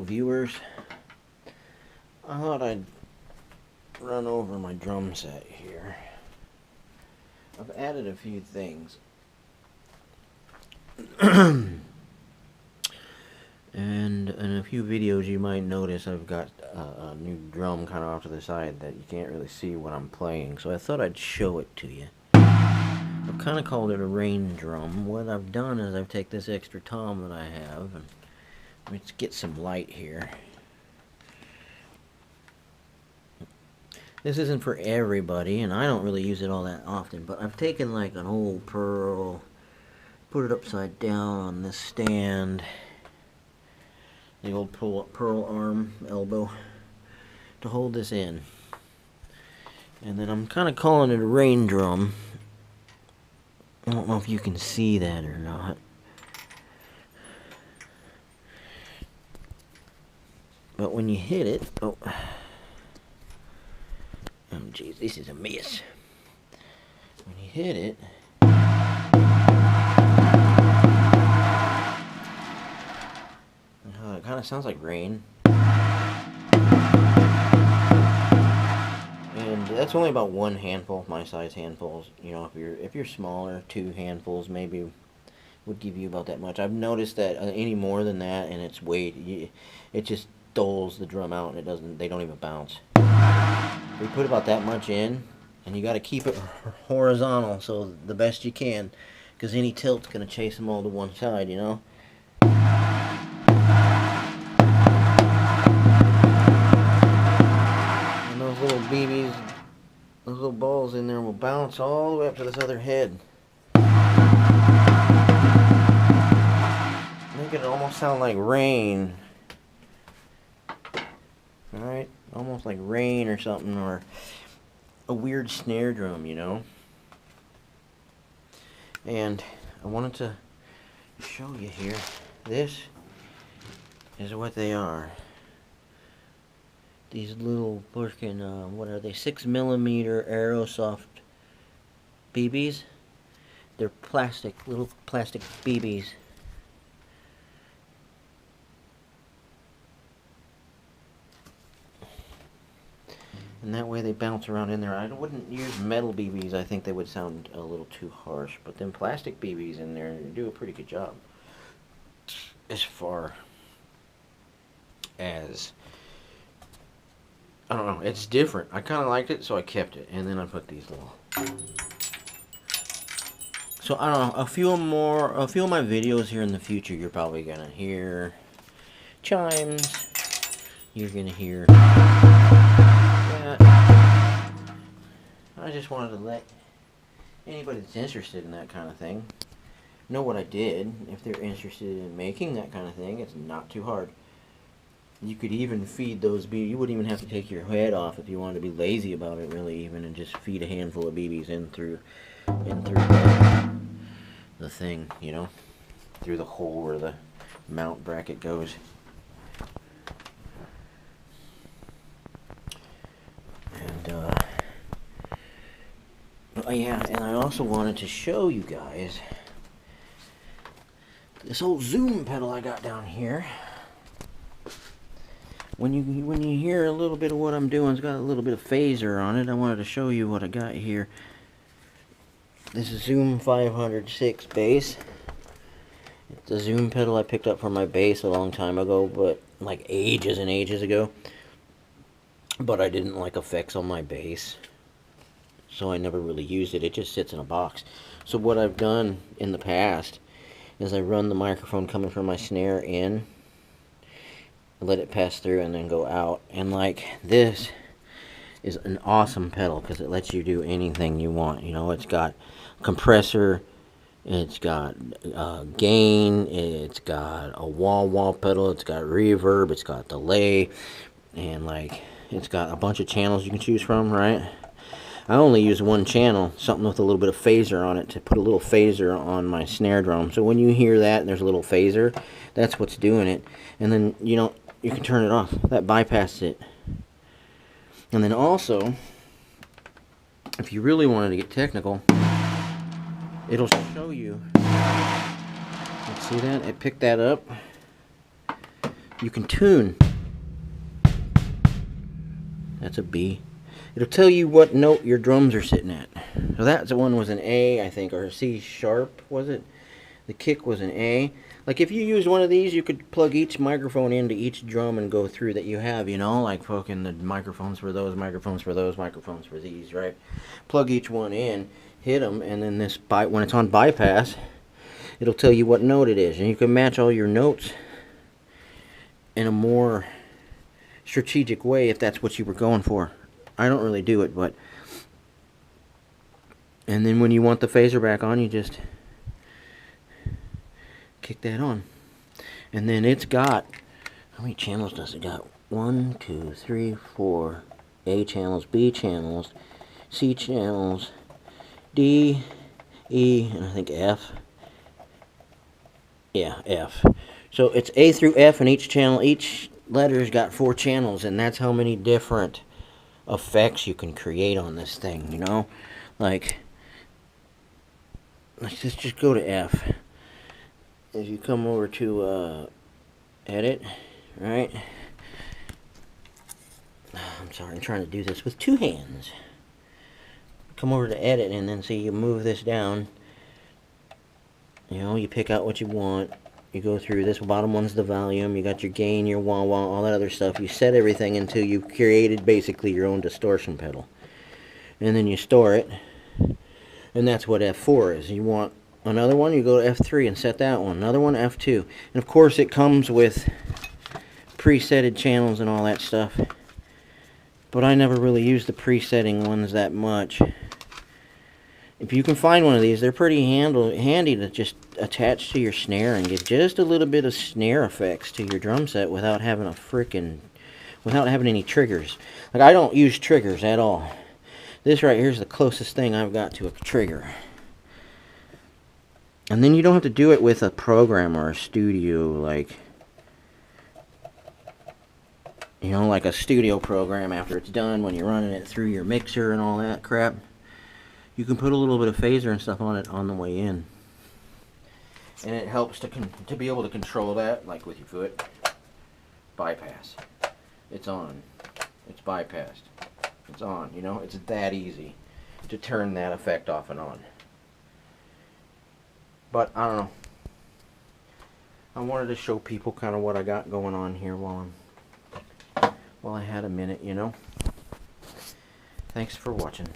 viewers. I thought I'd run over my drum set here. I've added a few things. And in a few videos you might notice I've got a new drum kind of off to the side that you can't really see what I'm playing, so I thought I'd show it to you. I've kind of called it a rain drum. What I've done is I've taken this extra tom that I have, and let's get some light here. This isn't for everybody, and I don't really use it all that often, but I've taken like an old pearl, put it upside down on this stand, the old pearl arm elbow, to hold this in. And then I'm kind of calling it a rain drum. I don't know if you can see that or not. But when you hit it, oh geez, this is a mess. When you hit it, it kind of sounds like rain. And that's only about one handful, my size handfuls. You know, if you're smaller, 2 handfuls maybe would give you about that much. I've noticed that any more than that, and its weight, it just doles the drum out, and they don't even bounce. We put about that much in, and you got to keep it horizontal, so the best you can, because any tilt's gonna chase them all to one side, you know. And those little BBs, those little balls in there will bounce all the way up to this other head. Make it almost sound like rain. Alright, almost like rain or something, or a weird snare drum, you know. And I wanted to show you here, this is what they are. These little freaking, what are they, 6mm Aerosoft BBs. They're plastic, little plastic BBs. And that way they bounce around in there. I wouldn't use metal BBs. I think they would sound a little too harsh. But then plastic BBs in there do a pretty good job. As far as, I don't know, it's different. I kind of liked it, so I kept it. And then I put these little. So I don't know, a few of my videos here in the future, you're probably gonna hear chimes. You're gonna hear. I just wanted to let anybody that's interested in that kind of thing know what I did. If they're interested in making that kind of thing, it's not too hard. You could even feed those BBs. You wouldn't even have to take your head off if you wanted to be lazy about it, really, even, and just feed a handful of BBs in through the thing, you know, through the hole where the mount bracket goes. And yeah, and I also wanted to show you guys this old zoom pedal I got down here. When you hear a little bit of what I'm doing, it's got a little bit of phaser on it. I wanted to show you what I got here. This is Zoom 506 bass. It's a zoom pedal I picked up for my bass a long time ago, but like ages and ages ago. But I didn't like effects on my bass, so I never really used it. It just sits in a box. So what I've done in the past is I run the microphone coming from my snare in, let it pass through, and then go out. And like, this is an awesome pedal because it lets you do anything you want. You know, it's got compressor, it's got gain, it's got a wall pedal, it's got reverb, it's got delay, and like, it's got a bunch of channels you can choose from, right? I only use one channel, something with a little bit of phaser on it, to put a little phaser on my snare drum. So when you hear that and there's a little phaser, that's what's doing it. And then, you know, you can turn it off. That bypasses it. And then also, if you really wanted to get technical, it'll show you. Let's see that? It picked that up. you can tune. That's a B. It'll tell you what note your drums are sitting at. So that one was an A, I think, or a C sharp, was it? The kick was an A. Like if you used one of these, you could plug each microphone into each drum and go through that you have, you know, like fucking the microphones for those, microphones for those, microphones for these, right? Plug each one in, hit them, and then this when it's on bypass, it'll tell you what note it is, and you can match all your notes in a more strategic way if that's what you were going for. I don't really do it, but and then when you want the phaser back on, you just kick that on. And then it's got, how many channels does it got? 1, 2, 3, 4 A channels, B channels, C channels, D, E, and I think F. Yeah, F. So it's A through F, and each channel, each letter's got 4 channels, and that's how many different effects you can create on this thing, you know? Like, let's just go to F. If you come over to edit, right? I'm sorry, I'm trying to do this with 2 hands. Come over to edit, and then see, you move this down. You know, you pick out what you want. You go through this bottom one's the volume. You got your gain, your wah-wah, all that other stuff. You set everything until you've created basically your own distortion pedal. And then you store it. And that's what F4 is. You want another one, you go to F3 and set that one. Another one, F2. And of course it comes with presetted channels and all that stuff. But I never really use the presetting ones that much. If you can find one of these, they're pretty handy to just attach to your snare and get just a little bit of snare effects to your drum set without having without having any triggers. Like, I don't use triggers at all. This right here is the closest thing I've got to a trigger. And then you don't have to do it with a program or a studio, like, you know, like a studio program after it's done, when you're running it through your mixer and all that crap. You can put a little bit of phaser and stuff on it on the way in. And it helps to be able to control that, like with your foot. Bypass. It's on. It's bypassed. It's on, you know? It's that easy to turn that effect off and on. But, I don't know. I wanted to show people kind of what I got going on here while I had a minute, you know? Thanks for watching.